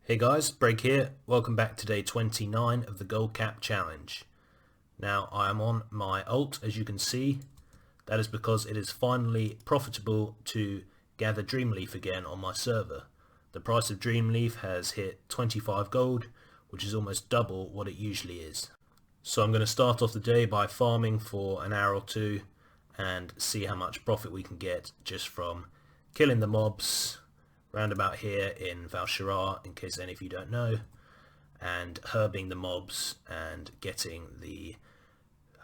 Hey guys, Break here. Welcome back to day 29 of the Gold Cap Challenge. Now I am on my alt, as you can see. That is because it is finally profitable to gather Dreamleaf again on my server. The price of Dreamleaf has hit 25 gold, which is almost double what it usually is. So I'm going to start off the day by farming for an hour or two and see how much profit we can get just from killing the mobs round about here in Val'sharah, in case any of you don't know, and herbing the mobs and getting the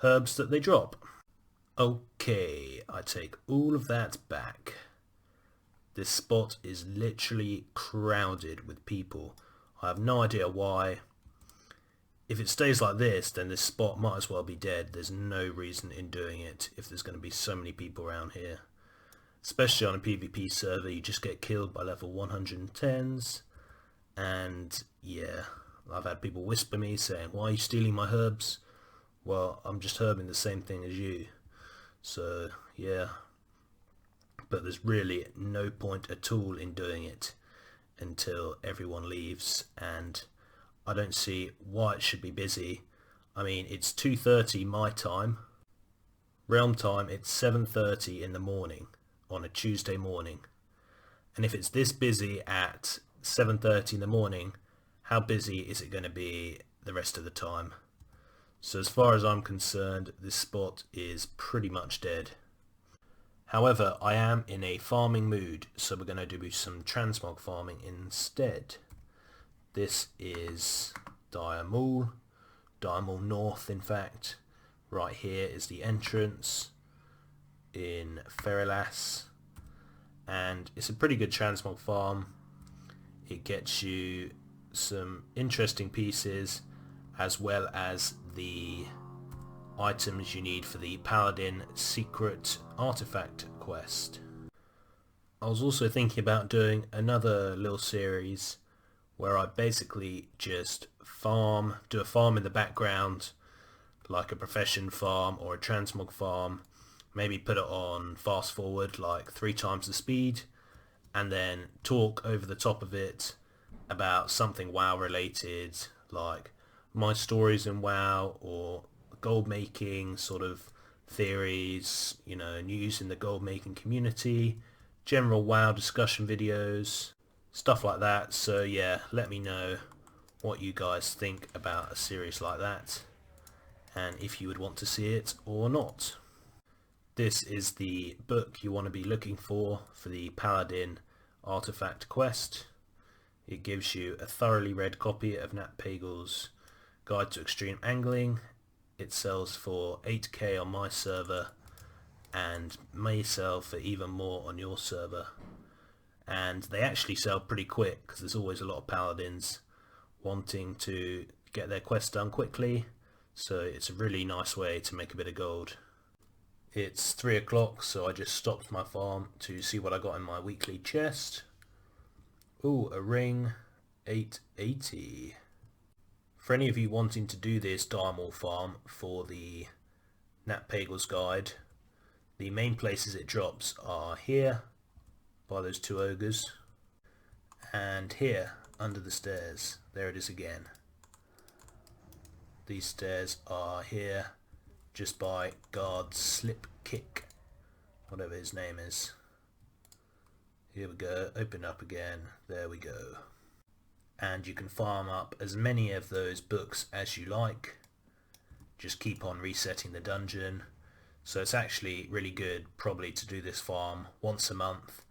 herbs that they drop. Okay, I take all of that back. This spot is literally crowded with people. I have no idea why. If it stays like this, then this spot might as well be dead. There's no reason in doing it if there's going to be so many people around here. Especially on a PvP server, you just get killed by level 110s, and yeah, I've had people whisper me saying, why are you stealing my herbs? Well, I'm just herbing the same thing as you. So yeah, but there's really no point at all in doing it until everyone leaves, and I don't see why it should be busy. I mean, it's 2:30 my time. Realm time, it's 7:30 in the morning on a Tuesday morning. And if it's this busy at 7:30 in the morning, how busy is it going to be the rest of the time? So as far as I'm concerned, this spot is pretty much dead. However, I am in a farming mood, so we're going to do some transmog farming instead. This is Diamul North, in fact. Right here is the entrance in Ferilas, and it's a pretty good transmog farm. It gets you some interesting pieces as well as the items you need for the Paladin secret artifact quest. I was also thinking about doing another little series where I basically just do a farm in the background, like a profession farm or a transmog farm. Maybe put it on fast forward, like 3 times the speed, and then talk over the top of it about something WoW related, like my stories in WoW or gold making sort of theories, you know, news in the gold making community, general WoW discussion videos, stuff like that. So yeah, let me know what you guys think about a series like that, and if you would want to see it or not. This is the book you want to be looking for the Paladin artifact quest. It gives you a thoroughly read copy of Nat Pagel's Guide to Extreme Angling. It sells for 8k on my server and may sell for even more on your server. And they actually sell pretty quick because there's always a lot of paladins wanting to get their quest done quickly. So it's a really nice way to make a bit of gold. It's 3 o'clock, so I just stopped my farm to see what I got in my weekly chest. Ooh, a ring, 880. For any of you wanting to do this Diamul farm for the Nat Pagel's Guide, the main places it drops are here, by those 2 ogres, and here, under the stairs. There it is again. These stairs are here, just by guard slip kick, whatever his name is. Here we go, open up again, there we go. And you can farm up as many of those books as you like. Just keep on resetting the dungeon. So it's actually really good probably to do this farm once a month.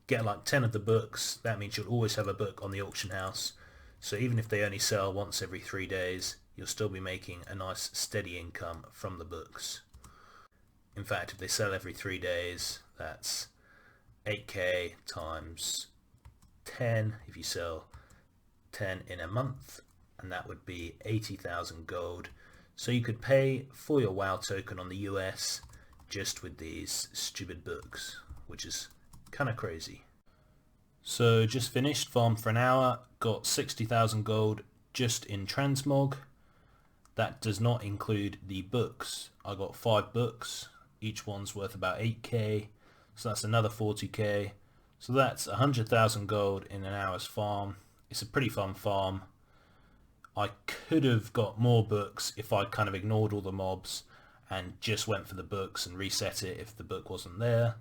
Get like 10 of the books, that means you'll always have a book on the auction house. So even if they only sell once every 3 days, you'll still be making a nice steady income from the books. In fact, if they sell every 3 days, that's 8k times 10 if you sell 10 in a month, and that would be 80,000 gold. So you could pay for your WoW token on the US just with these stupid books, which is kind of crazy. So just finished, farmed for an hour, got 60,000 gold just in Transmog. That does not include the books. I got 5 books, each one's worth about 8k, so that's another 40k. So that's 100,000 gold in an hour's farm, It's a pretty fun farm. I could have got more books if I kind of ignored all the mobs and just went for the books and reset it if the book wasn't there.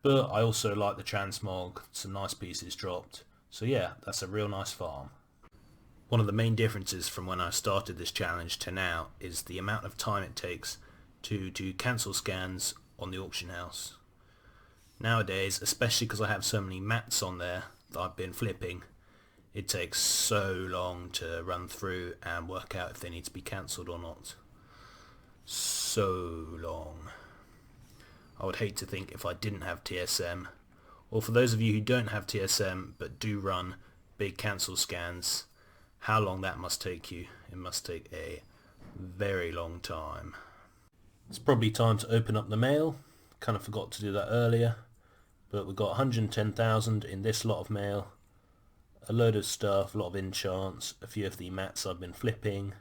But I also like the Transmog, some nice pieces dropped. So yeah, that's a real nice farm. One of the main differences from when I started this challenge to now is the amount of time it takes to do cancel scans on the auction house. Nowadays, especially because I have so many mats on there that I've been flipping, it takes so long to run through and work out if they need to be cancelled or not. So long. I would hate to think if I didn't have TSM, or for those of you who don't have TSM but do run big cancel scans, how long that must take you. It must take a very long time. It's probably time to open up the mail. Kind of forgot to do that earlier, but we've got 110,000 in this lot of mail. A load of stuff, a lot of enchants, a few of the mats I've been flipping,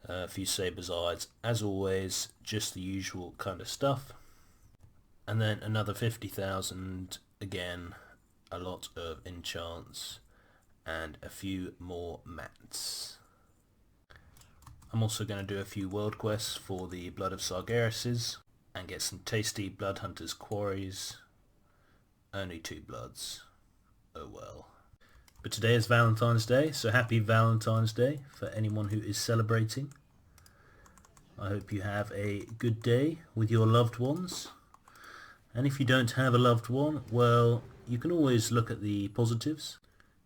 a few Saber's Eyes, as always, just the usual kind of stuff. And then another 50,000, again, a lot of enchants, and a few more mats. I'm also going to do a few world quests for the Blood of Sargeras and get some tasty Blood Hunters quarries. Only 2 bloods. Oh well. But today is Valentine's Day, so happy Valentine's Day for anyone who is celebrating. I hope you have a good day with your loved ones. And if you don't have a loved one, well, you can always look at the positives.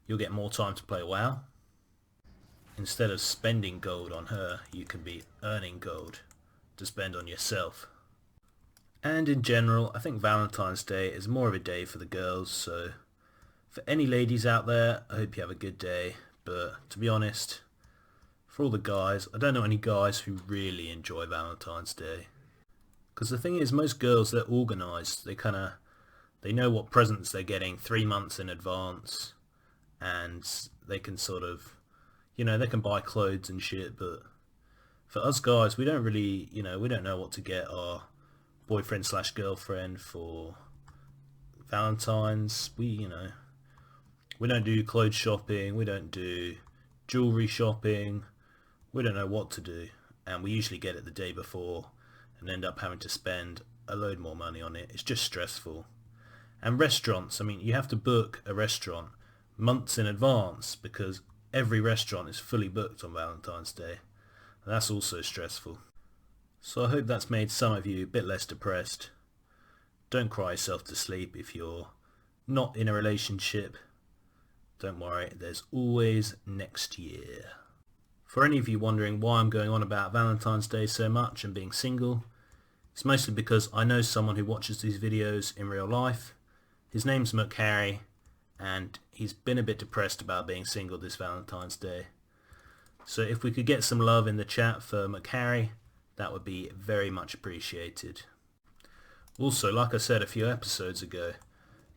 You'll get more time to play WoW. Instead of spending gold on her, you can be earning gold to spend on yourself. And in general, I think Valentine's Day is more of a day for the girls, so for any ladies out there, I hope you have a good day. But to be honest, for all the guys, I don't know any guys who really enjoy Valentine's Day. Because the thing is, most girls, they're organised. They know what presents they're getting 3 months in advance. And they can sort of, they can buy clothes and shit, but for us guys, we don't really, we don't know what to get our boyfriend / girlfriend for Valentine's. We don't do clothes shopping, we don't do jewellery shopping, we don't know what to do, and we usually get it the day before and end up having to spend a load more money on it. It's just stressful. And restaurants, you have to book a restaurant months in advance because every restaurant is fully booked on Valentine's Day, and that's also stressful. So I hope that's made some of you a bit less depressed. Don't cry yourself to sleep if you're not in a relationship. Don't worry, there's always next year. For any of you wondering why I'm going on about Valentine's Day so much and being single, it's mostly because I know someone who watches these videos in real life. His name's McHarry, and he's been a bit depressed about being single this Valentine's Day. So if we could get some love in the chat for McHarry, that would be very much appreciated. Also, like I said a few episodes ago,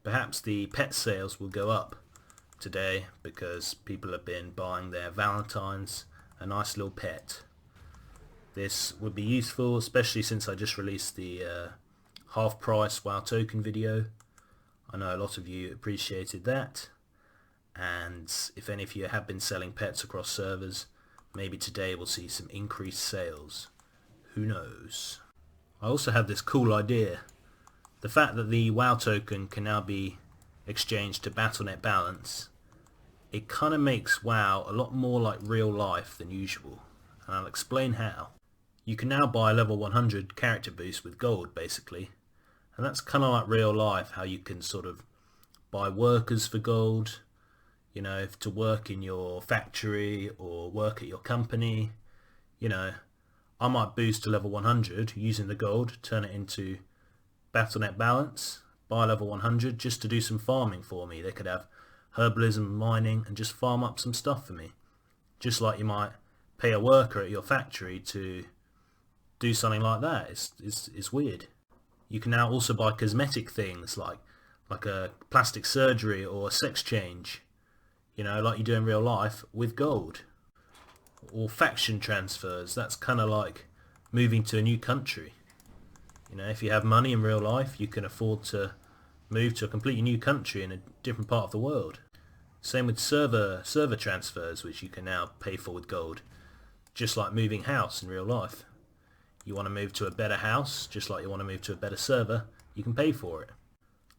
perhaps the pet sales will go up today because people have been buying their Valentines a nice little pet. This would be useful, especially since I just released the half price WoW token video. I know a lot of you appreciated that, and if any of you have been selling pets across servers, maybe today we'll see some increased sales. Who knows? I also had this cool idea. The fact that the WoW token can now be exchanged to Battle.net balance, it kind of makes WoW a lot more like real life than usual, and I'll explain how. You can now buy a level 100 character boost with gold, basically. And that's kind of like real life, how you can sort of buy workers for gold, to work in your factory or work at your company. I might boost to level 100 using the gold, turn it into Battle.net balance, buy level 100 just to do some farming for me. They could have herbalism, mining, and just farm up some stuff for me. Just like you might pay a worker at your factory to do something like that. It's weird. You can now also buy cosmetic things like a plastic surgery or a sex change, like you do in real life with gold. Or faction transfers, that's kind of like moving to a new country. If you have money in real life, you can afford to move to a completely new country in a different part of the world. Same with server transfers, which you can now pay for with gold. Just like moving house in real life. You want to move to a better house, just like you want to move to a better server, you can pay for it.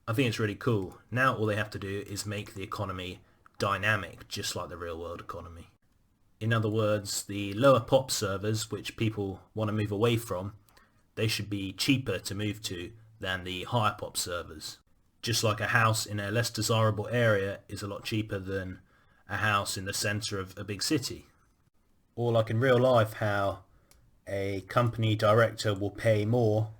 I think it's really cool. Now all they have to do is make the economy dynamic, just like the real world economy. In other words, the lower pop servers, which people want to move away from, they should be cheaper to move to than the higher pop servers. Just like a house in a less desirable area is a lot cheaper than a house in the centre of a big city. Or like in real life, how a company director will pay more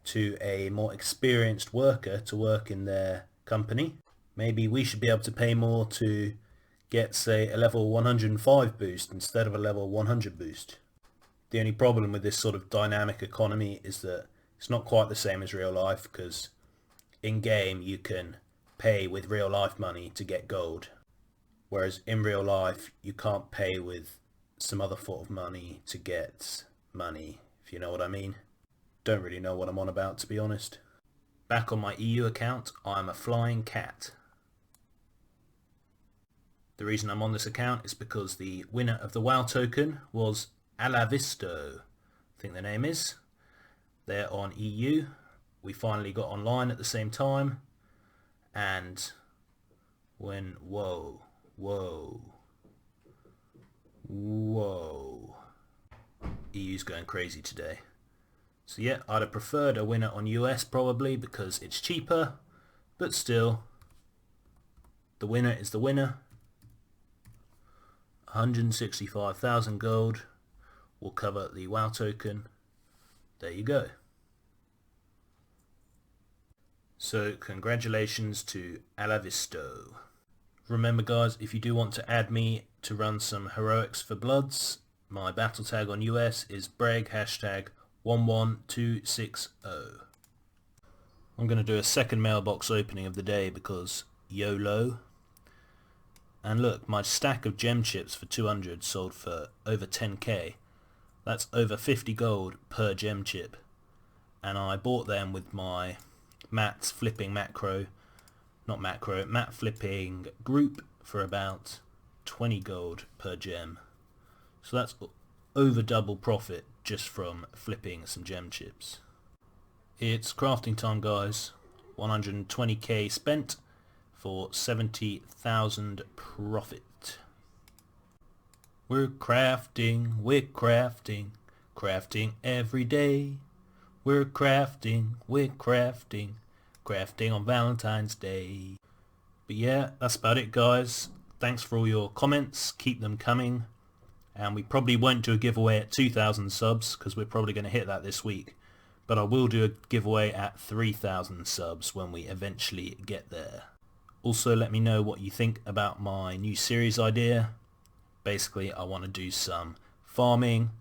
to a more experienced worker to work in their company. Maybe we should be able to pay more to get, say, a level 105 boost instead of a level 100 boost. The only problem with this sort of dynamic economy is that it's not quite the same as real life, because in game you can pay with real life money to get gold, whereas in real life you can't pay with some other form of money to get money, if you know what I mean. Don't really know what I'm on about, to be honest. Back on my EU account, I'm a flying cat. The reason I'm on this account is because the winner of the WoW token was Alavisto, I think the name is. They're on EU. We finally got online at the same time, and when whoa, EU's going crazy today. So yeah, I'd have preferred a winner on US probably because it's cheaper, but still, the winner is the winner. 165,000 gold will cover the WoW token. There you go. So congratulations to Alavisto. Remember guys, if you do want to add me to run some heroics for Bloods, my battle tag on US is Breg #11260. I'm going to do a second mailbox opening of the day because YOLO. And look, my stack of gem chips for 200 sold for over 10k. That's over 50 gold per gem chip. And I bought them with my matte flipping group for about 20 gold per gem. So that's over double profit just from flipping some gem chips. It's crafting time guys. 120k spent for 70,000 profit. We're crafting every day. We're crafting on Valentine's Day. But yeah, that's about it guys. Thanks for all your comments, keep them coming. And we probably won't do a giveaway at 2,000 subs because we're probably going to hit that this week. But I will do a giveaway at 3,000 subs when we eventually get there. Also let me know what you think about my new series idea. Basically I want to do some farming,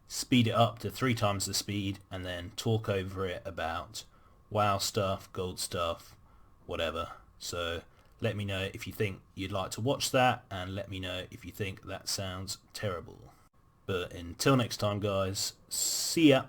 speed it up to 3 times the speed, and then talk over it about WoW stuff, gold stuff, whatever. So let me know if you think you'd like to watch that, and let me know if you think that sounds terrible. But until next time guys, see ya!